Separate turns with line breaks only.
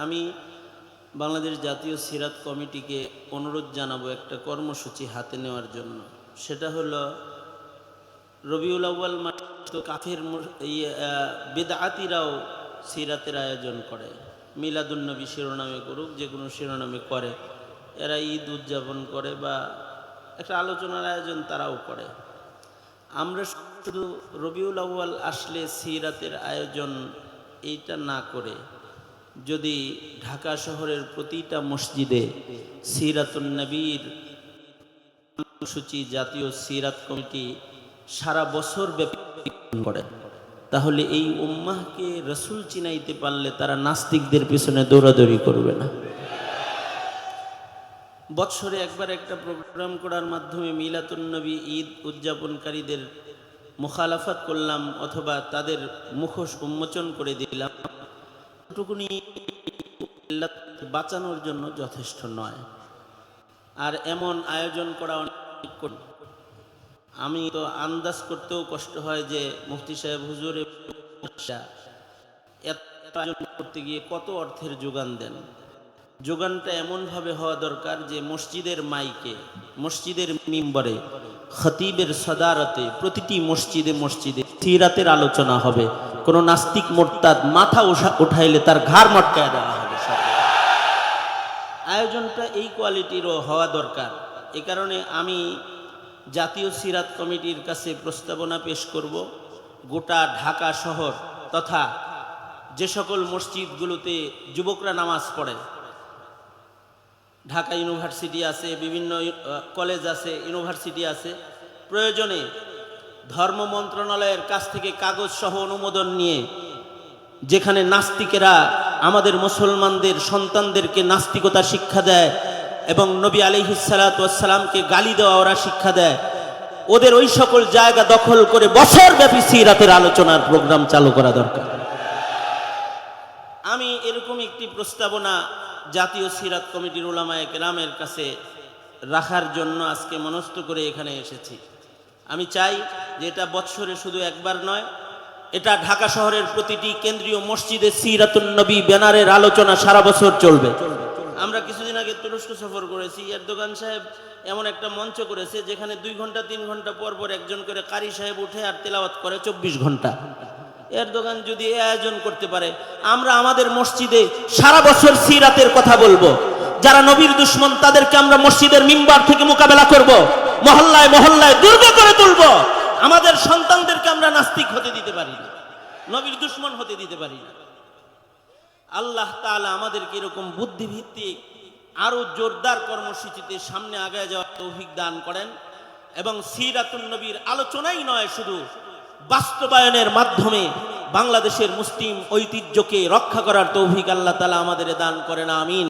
আমি বাংলাদেশ জাতীয় সিরাত কমিটিকে অনুরোধ জানাবো একটা কর্মসূচি হাতে নেওয়ার জন্য। সেটা হলো রবিউল আউয়াল মাস তো কাফের বিদআতিরাও সিরাতের আয়োজন করে, মিলাদুন্নবী শিরোনামে করুক, যে কোনো শিরোনামে করে, এরা ঈদ উদযাপন করে বা একটা আলোচনার আয়োজন তারাও করে। আমরা শুধু রবিউল আউয়াল আসলে সিরাতের আয়োজন এইটা না করে যদি ঢাকা শহরের প্রতিটা মসজিদে সিরাতুন নবীর কর্মসূচি জাতীয় সিরাত কমিটি সারা বছর ব্যাপী করে, তাহলে এই উম্মাহকে রসুল চিনাইতে পারলে তারা নাস্তিকদের পিছনে দৌড়াদৌড়ি করবে না। বৎসরে একবার একটা প্রোগ্রাম করার মাধ্যমে মিলাদুন নবী ঈদ উদযাপনকারীদের মুখালাফাত করলাম অথবা তাদের মুখোশ উন্মোচন করে দিলাম, এটুকুনি বাঁচানোর জন্য যথেষ্ট নয়। আর এমন আয়োজন করা অনেক কঠিন। আমি তো আন্দাজ করতেও কষ্ট হয় যে মুফতি সাহেব হুজুর আয়োজন করতে গিয়ে কত অর্থের যোগান দেন। যোগানটা এমনভাবে হওয়া দরকার যে মসজিদের মাইকে, মসজিদের মিম্বরে, খতিবের সদারতে প্রতিটি মসজিদে মসজিদে সিরাতের আলোচনা হবে। কোন নাস্তিক মোরতাদ মাথা উঠাইলে তার ঘাড় মটকায় দেওয়া হবে। আয়োজনটা এই কোয়ালিটিরও হওয়া দরকার। এ কারণে আমি জাতীয় সিরাত কমিটির কাছে প্রস্তাবনা পেশ করব, গোটা ঢাকা শহর তথা যে সকল মসজিদগুলোতে যুবকরা নামাজ পড়ে, ঢাকা ইউনিভার্সিটি আছে, বিভিন্ন কলেজ আছে, ইউনিভার্সিটি আছে, প্রয়োজনে ধর্ম মন্ত্রণালয়ের কাছ থেকে কাগজ সহ অনুমোদন নিয়ে যেখানে নাস্তিকেরা আমাদের মুসলমানদের সন্তানদেরকে নাস্তিকতা শিক্ষা দেয় এবং নবী আলাইহিস সালাতু ওয়াস সালামকে গালি দেওয়া ওরা শিক্ষা দেয়, ওদের ওই সকল জায়গা দখল করে বছরব্যাপী সিরাতের আলোচনার প্রোগ্রাম চালু করা দরকার। আমি এরকম একটি প্রস্তাবনা জাতীয় সিরাত কমিটির উলামায়ে কেরামের কাছে রাখার জন্য আজকে মনস্থ করে এখানে এসেছি। আমি চাই যে এটা বৎসরে শুধু একবার নয়, এটা ঢাকা শহরের প্রতিটি কেন্দ্রীয় মসজিদে সিরাতুন নবী ব্যানারের আলোচনা সারা বছর চলবে। আমরা কিছুদিন আগে তুরস্ক সফর করেছি। এরদোগান সাহেব এমন একটা মঞ্চ করেছে যেখানে 2 ঘন্টা 3 ঘন্টা পর পর একজন করে কারি সাহেব উঠে আর তেলাওয়াত করে 24 ঘন্টা। এরদোগান যদি এই আয়োজন করতে পারে, আমরা আমাদের মসজিদে সারা বছর সিরাতের কথা বলবো। যারা নবীর দুশ্মন তাদেরকে আমরা মসজিদের মিম্বার থেকে মোকাবেলা করব, মহল্লায় মহল্লায় দুর্গ করে তুলব। আমাদের সন্তানদেরকে আমরা নাস্তিক হতে দিতে পারি না, নবীর দুশ্মন হতে দিতে পারি না। আল্লাহ তাআলা আমাদেরকে এরকম বুদ্ধিভিত্তিক আরো জোরদার কর্মসূচিতে সামনে আগায় যাওয়ার তৌফিক দান করেন এবং সিরাতুন নবীর আলোচনাই নয়, শুধু বাস্তবায়নের মাধ্যমে বাংলাদেশের মুসলিম ঐতিহ্যকে রক্ষা করার তৌফিক আল্লাহ তাআলা আমাদের দান করেন। আমিন।